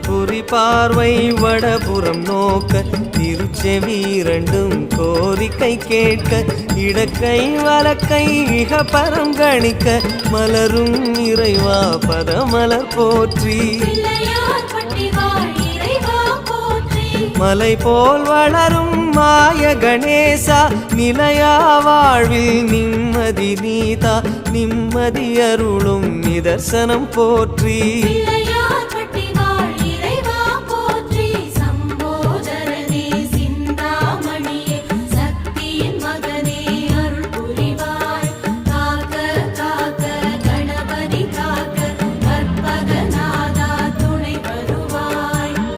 குறி பார்வை வடபுறம் நோக்க திருச்செவி இரண்டும் கோரிக்கை கேட்க இடக்கை வலக்கை இக பரங்கணிக்க மலரும் இறைவா பதமலர் போற்றி மலை போல் வளரும் மாய கணேசா நிலையா வாழ்வில் நிம்மதி நீதா நிம்மதி அருளும் நிதர்சனம் போற்றி